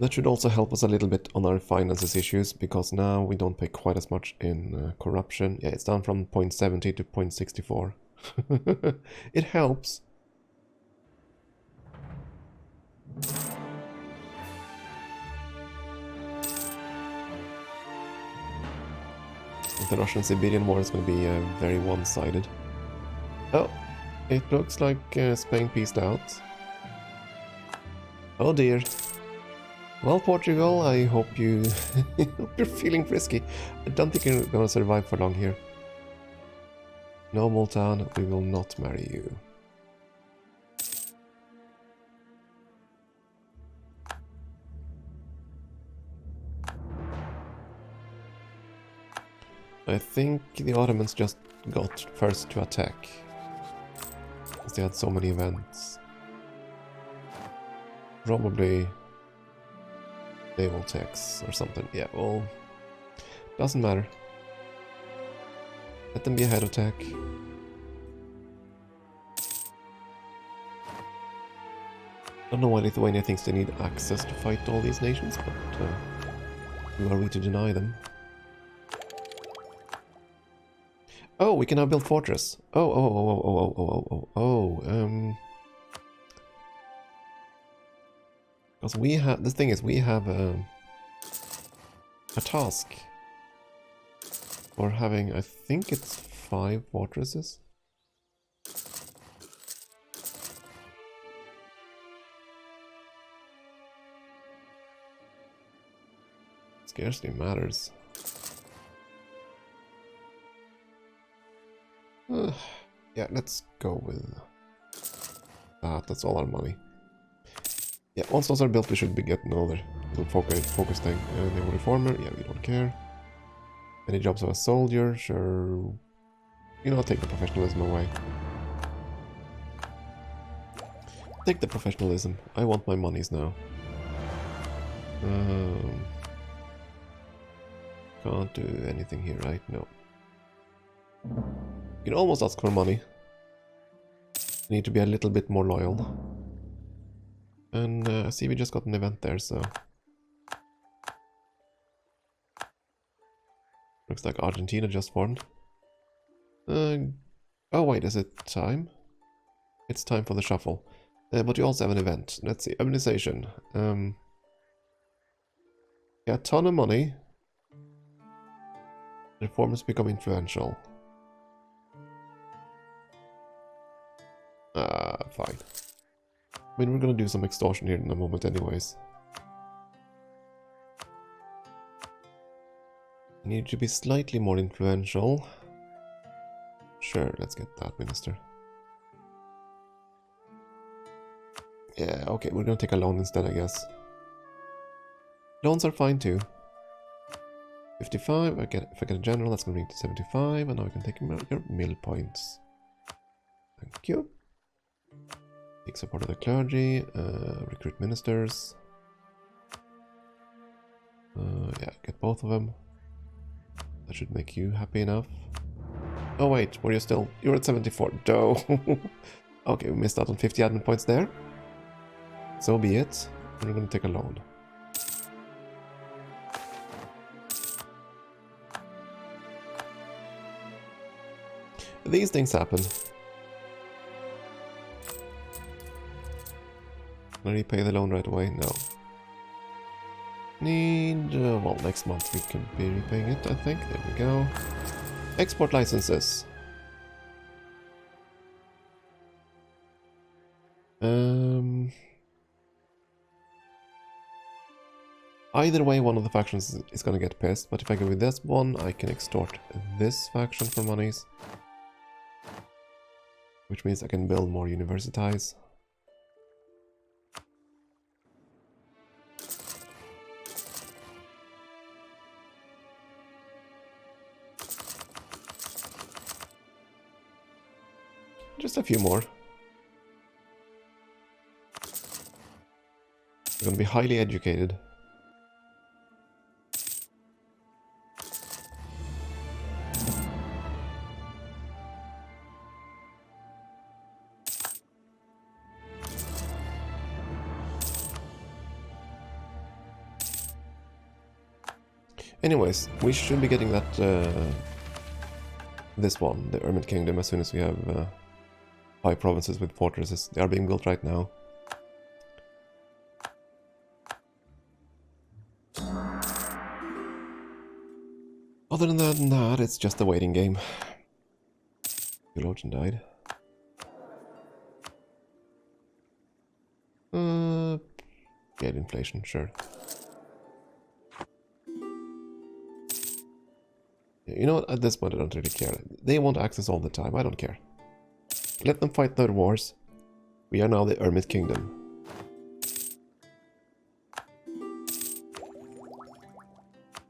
That should also help us a little bit on our finances issues, because now we don't pay quite as much in corruption. Yeah, it's down from 0.70 to 0.64. It helps. The Russian-Siberian war is going to be very one-sided. Oh, it looks like Spain peaced out. Oh dear. Well, Portugal, I hope you hope you're feeling frisky. I don't think you're gonna survive for long here. No, Multan, we will not marry you. I think the Ottomans just got first to attack, because they had so many events. Probably they will tax or something. Yeah, well, doesn't matter. Let them be ahead of attack. Don't know why Lithuania thinks they need access to fight all these nations, but who are we to deny them? Oh, we can now build fortress. Because we have, the thing is, we have a task for having, I think it's 5 fortresses. Scarcely matters. Yeah, let's go with that. That's all our money. Yeah, once those are built, we should be getting another little focus thing. Naval reformer, yeah, we don't care. Any jobs of a soldier, sure. You know, take the professionalism away. Take the professionalism. I want my monies now. Can't do anything here, right? No. You can almost ask for money. Need to be a little bit more loyal. And I see we just got an event there, so... Looks like Argentina just formed. Oh wait, is it time? It's time for the shuffle. But you also have an event. Let's see, urbanization. Yeah, a ton of money. Reformers become influential. Fine. I mean, we're gonna do some extortion here in a moment anyways. I need to be slightly more influential. Sure, let's get that minister. Yeah, okay, we're gonna take a loan instead, I guess. Loans are fine too. 55, if I get a general, that's gonna bring to 75, and now we can take your mill points. Thank you. Take support of the clergy, recruit ministers. Yeah, get both of them. That should make you happy enough. Oh wait, were you still? You're at 74. Doh. Okay, we missed out on 50 admin points there. So be it. We're gonna take a loan. These things happen. Can I repay the loan right away? No. Need... well, next month we can be repaying it, I think. There we go. Export licenses. Either way, one of the factions is gonna get pissed, but if I go with this one, I can extort this faction for monies. Which means I can build more universities. Just a few more. They're gonna be highly educated. Anyways, we should be getting that this one, the Hermit Kingdom, as soon as we have 5 provinces with fortresses. They are being built right now. Other than that, it's just a waiting game. Theologian died. Yeah, inflation, sure. You know what, at this point I don't really care. They want access all the time, I don't care. Let them fight their wars. We are now the Hermit Kingdom.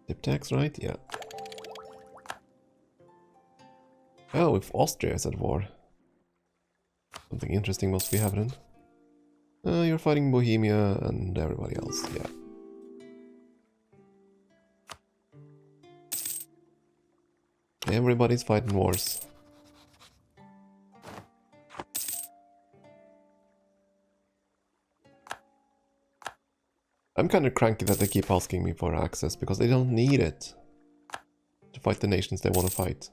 Tip tax, right? Yeah. Oh, if Austria is at war. Something interesting must be happening. You're fighting Bohemia and everybody else, yeah. Everybody's fighting wars. I'm kind of cranky that they keep asking me for access, because they don't need it to fight the nations they want to fight.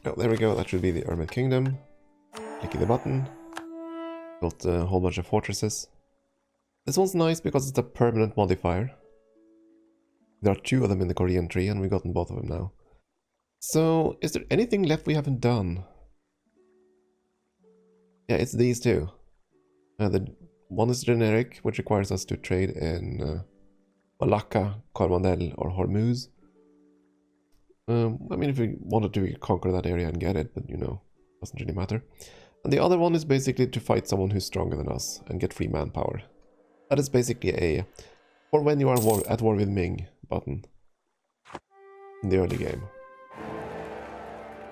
Oh, there we go, that should be the Hermit Kingdom. Clicking the button. Built a whole bunch of fortresses. This one's nice because it's a permanent modifier. There are 2 of them in the Korean tree, and we've gotten both of them now. So, is there anything left we haven't done? Yeah, it's these 2. The one is generic, which requires us to trade in Malacca, Coromandel, or Hormuz. I mean, if we wanted to conquer that area and get it, but you know, doesn't really matter. And the other one is basically to fight someone who's stronger than us and get free manpower. That is basically a, or when you are at war with Ming button in the early game.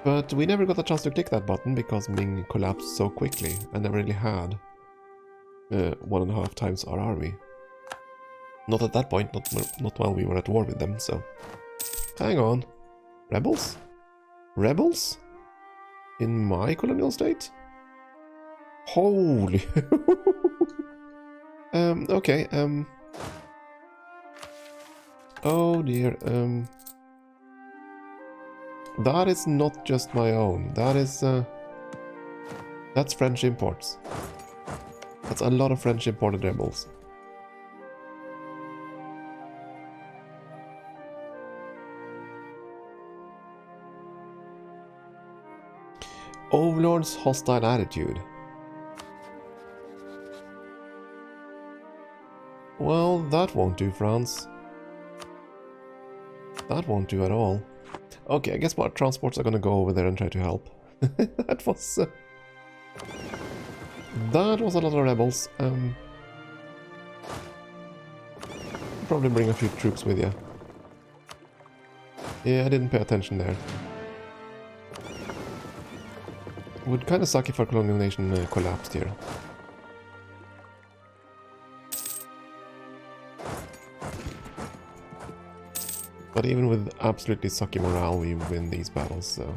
But we never got a chance to click that button because Ming collapsed so quickly and never really had 1.5 times our army. Not at that point, not while we were at war with them, so... Hang on. Rebels? Rebels? In my colonial state? Holy... okay, oh dear, that is not just my own, that is, that's French imports. That's a lot of French imported rebels. Overlord's hostile attitude. Well, that won't do, France. That won't do at all. Okay, I guess our transports are gonna go over there and try to help. That was a lot of rebels. Probably bring a few troops with you. Yeah, I didn't pay attention there. Would kind of suck if our colonial nation collapsed here. But even with absolutely sucky morale, we win these battles, so...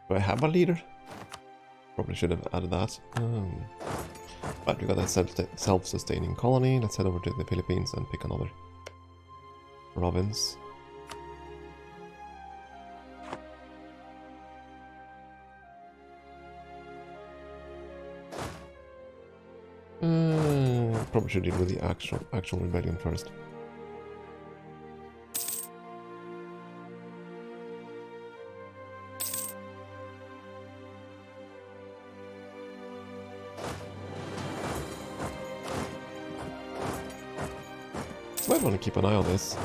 Do I have a leader? Probably should have added that. But we got a self-sustaining colony. Let's head over to the Philippines and pick another province. Probably should deal with the actual rebellion first. Might want to keep an eye on this.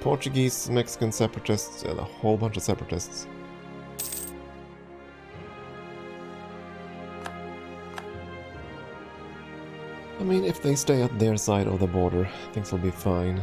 Portuguese, Mexican separatists, and a whole bunch of separatists. I mean, if they stay at their side of the border, things will be fine.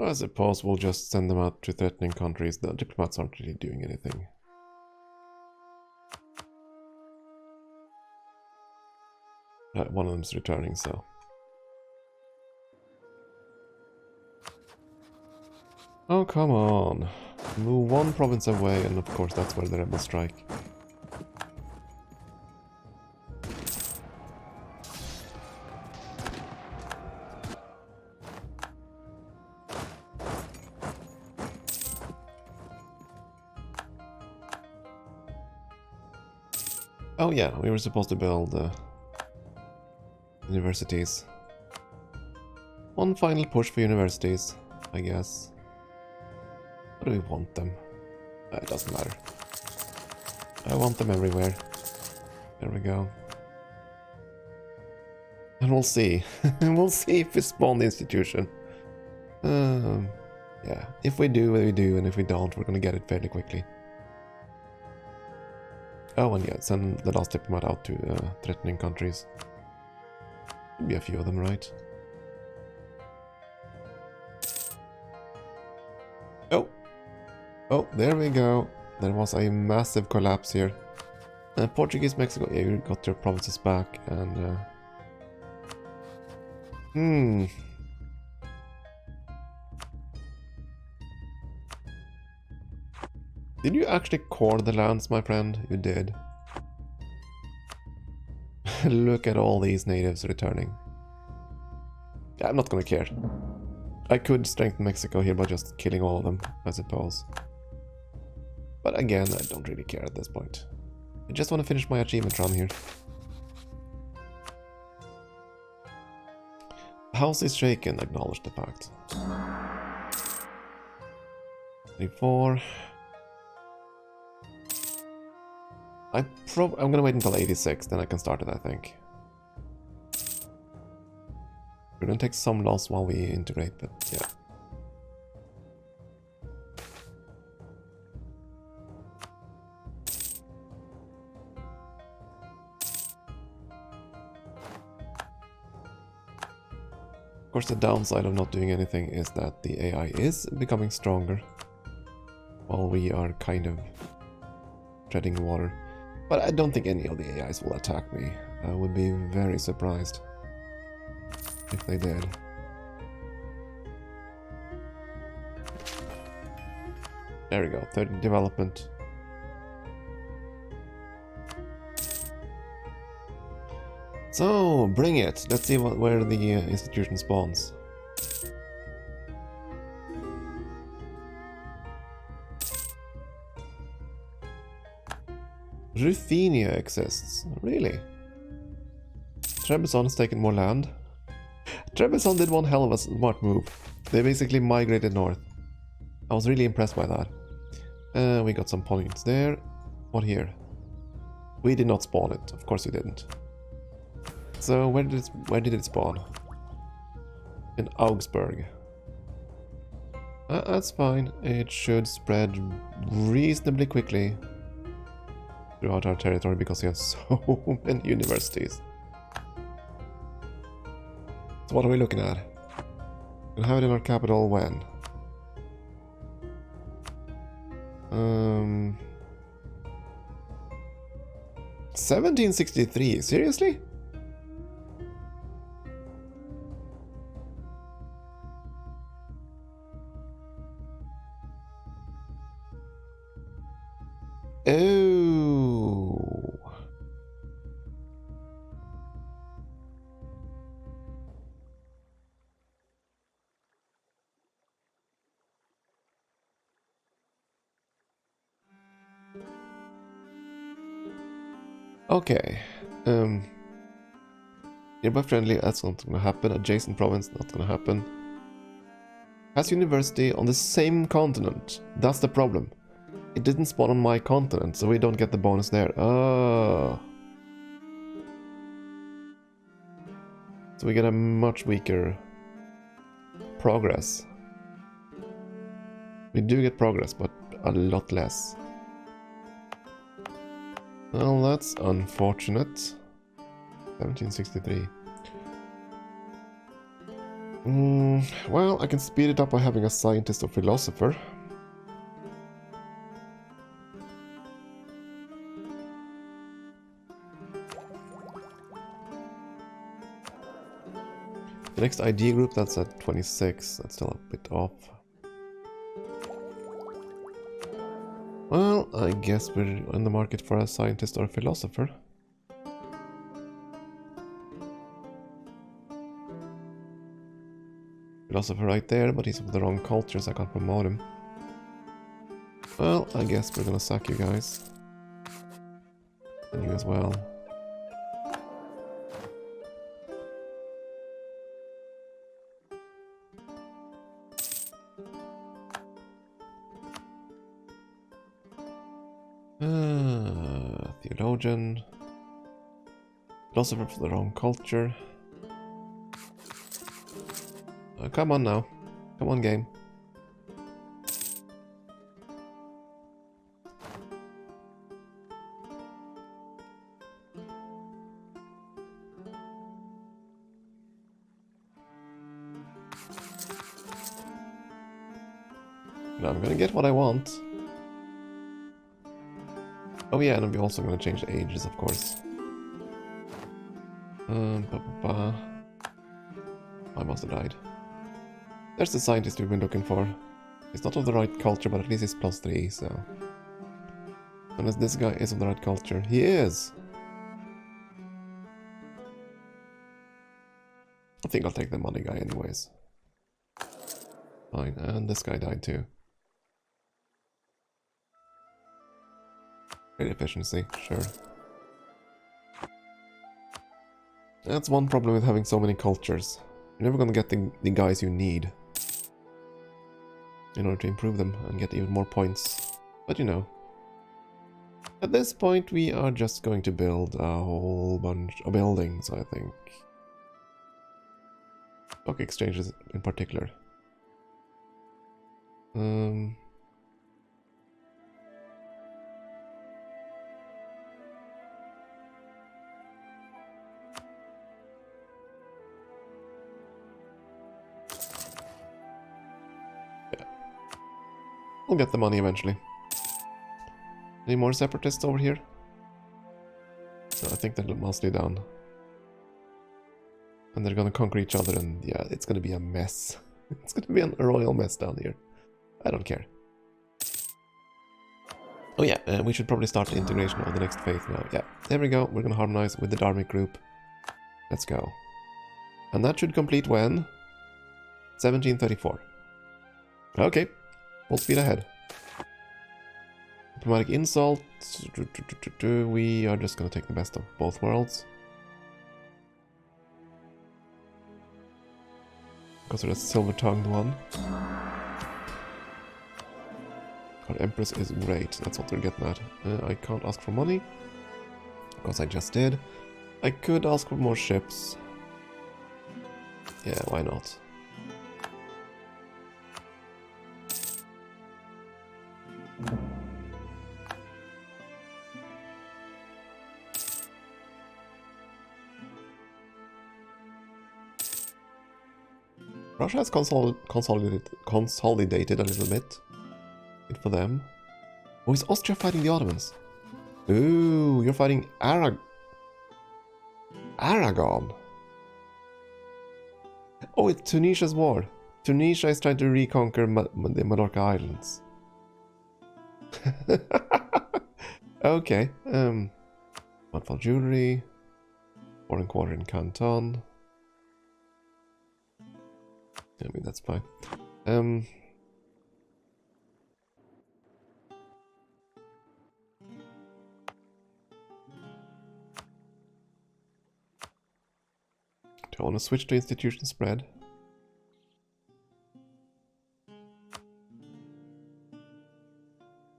I suppose we'll just send them out to threatening countries. The diplomats aren't really doing anything. One of them's returning, so... Oh, come on. Move one province away, and of course that's where the rebels strike. Oh yeah, we were supposed to build universities. One final push for universities, I guess. What do we want them? It doesn't matter. I want them everywhere. There we go. And we'll see. We'll see if we spawn the institution. Yeah, if we do, we do, and if we don't, we're gonna get it fairly quickly. Oh, and yeah, send the last diplomat out to threatening countries. Should be a few of them, right? Oh! Oh, there we go. There was a massive collapse here. Portuguese, Mexico, yeah, you got your provinces back, and... Did you actually core the lands, my friend? You did. Look at all these natives returning. Yeah, I'm not gonna care. I could strengthen Mexico here by just killing all of them, I suppose. But again, I don't really care at this point. I just want to finish my achievement run here. House is shaken, acknowledge the fact. 34. I'm gonna wait until 86, then I can start it, I think. We're gonna take some loss while we integrate, but yeah. Of course, the downside of not doing anything is that the AI is becoming stronger, while we are kind of treading water. But I don't think any of the AIs will attack me. I would be very surprised if they did. There we go, third development. So, bring it. Let's see where the institution spawns. Ruthenia exists. Really? Trebizond has taken more land. Trebizond did one hell of a smart move. They basically migrated north. I was really impressed by that. We got some points there. What here? We did not spawn it. Of course we didn't. So where did it spawn? In Augsburg. That's fine. It should spread reasonably quickly throughout our territory because we have so many universities. So what are we looking at? We'll have it in our capital when? 1763, seriously? Oh. Okay. Nearby friendly, that's not gonna happen. Adjacent province, not gonna happen. Has university on the same continent. That's the problem. It didn't spawn on my continent, so we don't get the bonus there. Oh. So we get a much weaker progress. We do get progress, but a lot less. Well, that's unfortunate. 1763. Well, I can speed it up by having a scientist or philosopher. The next ID group, that's at 26. That's still a bit off. Well, I guess we're in the market for a scientist or a philosopher. Philosopher right there, but he's of the wrong culture, so I can't promote him. Well, I guess we're gonna sack you guys. And you as well. Theologian. Philosopher for the wrong culture. Come on now. Come on, game. Now I'm gonna get what I want. Oh yeah, and we're also gonna change the ages, of course. I must have died. There's the scientist we've been looking for. He's not of the right culture, but at least he's +3, so... Unless this guy is of the right culture. He is! I think I'll take the money guy anyways. Fine, and this guy died too. Great efficiency, sure. That's one problem with having so many cultures. You're never gonna get the guys you need in order to improve them and get even more points. But you know, at this point we are just going to build a whole bunch of buildings, I think. Stock exchanges in particular. We'll get the money eventually. Any more separatists over here? No, I think they're mostly done. And they're gonna conquer each other, and yeah, it's gonna be a mess. It's gonna be a royal mess down here. I don't care. Oh yeah, we should probably start the integration of the next faith now. Yeah, there we go. We're gonna harmonize with the Dharmic group. Let's go. And that should complete when? 1734. Okay. Full speed ahead. Diplomatic insult. We are just gonna take the best of both worlds. Because of the silver-tongued one. Our Empress is great. That's what we're getting at. I can't ask for money. Because I just did. I could ask for more ships. Yeah, why not? Russia has consolidated a little bit. Good for them. Oh, is Austria fighting the Ottomans? Ooh, you're fighting Aragon. Oh, it's Tunisia's war. Tunisia is trying to reconquer the Mallorca Islands. Okay. Monthful jewelry. Foreign quarter in Canton. I mean, that's fine. Do I want to switch to institution spread?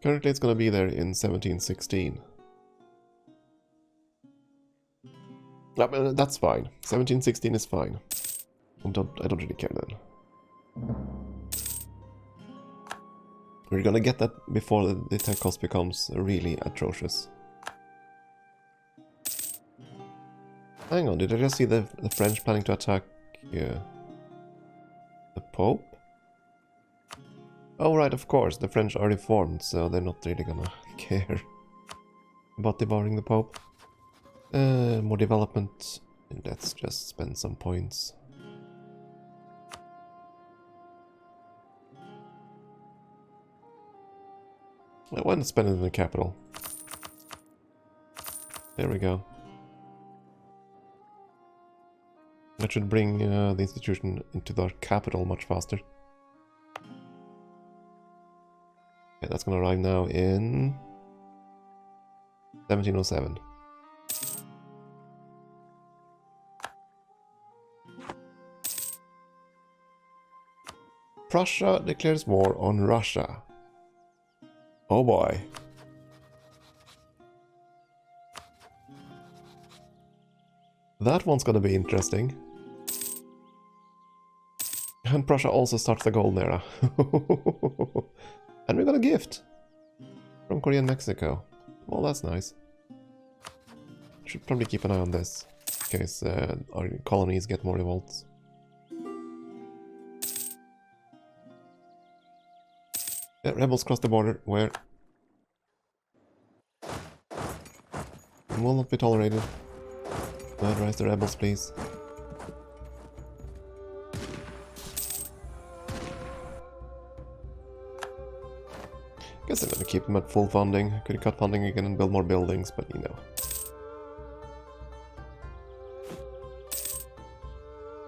Currently it's gonna be there in 1716. That's fine. 1716 is fine. I don't really care then. We're gonna get that before the tech cost becomes really atrocious. Hang on, did I just see the French planning to attack the Pope? Oh right, of course, the French are reformed, so they're not really gonna care about devouring the Pope. More development. Let's just spend some points. Why not spend it in the capital? There we go. That should bring the institution into the capital much faster. Okay, that's gonna arrive now in 1707. Prussia declares war on Russia. Oh boy. That one's gonna be interesting. And Prussia also starts the golden era. And we got a gift from Korea and Mexico. Well, that's nice. Should probably keep an eye on this in case our colonies get more revolts. Yeah, rebels cross the border. Where? Will not be tolerated. Murderize the rebels, please. Guess I'm gonna keep them at full funding. Could cut funding again and build more buildings, but you know.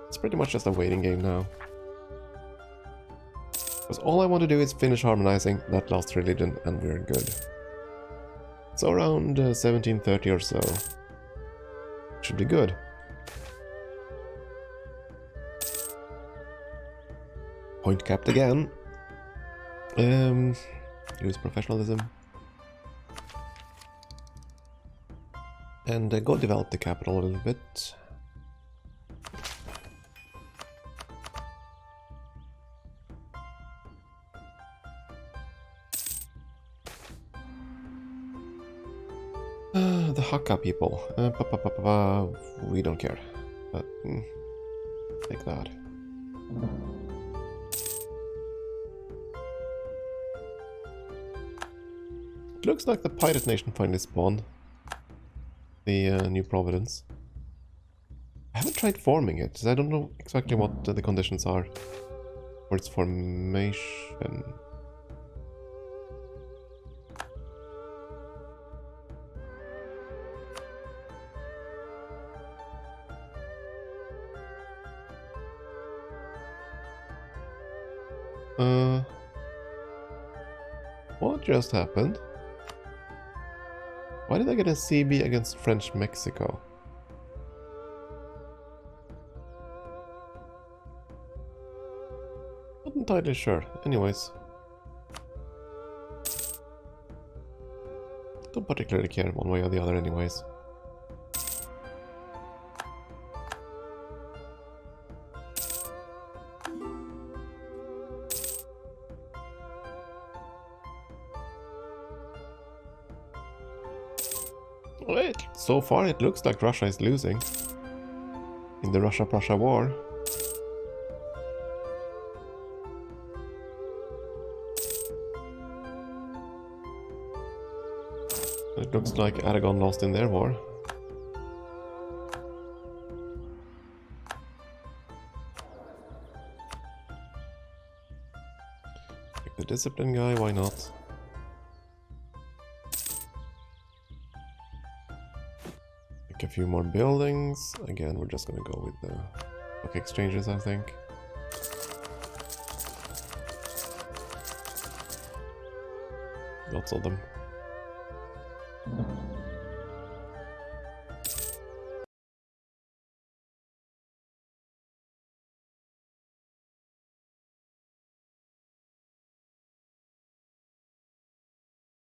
It's pretty much just a waiting game now. Because all I want to do is finish harmonizing that last religion and we're good. So around 1730 or so. Should be good. Point capped again. Use professionalism. And go develop the capital a little bit. The Hakka people. We don't care. But take that. It looks like the pirate nation finally spawned. The New Providence. I haven't tried forming it, so I don't know exactly what the conditions are for its formation. What just happened? Why did I get a CB against French Mexico? Not entirely sure. Anyways. Don't particularly care one way or the other anyways. Wait, so far it looks like Russia is losing in the Russia-Prussia war. It looks like Aragon lost in their war. Pick the discipline guy, why not? A few more buildings. Again, we're just gonna go with the book exchanges, I think. Lots of them.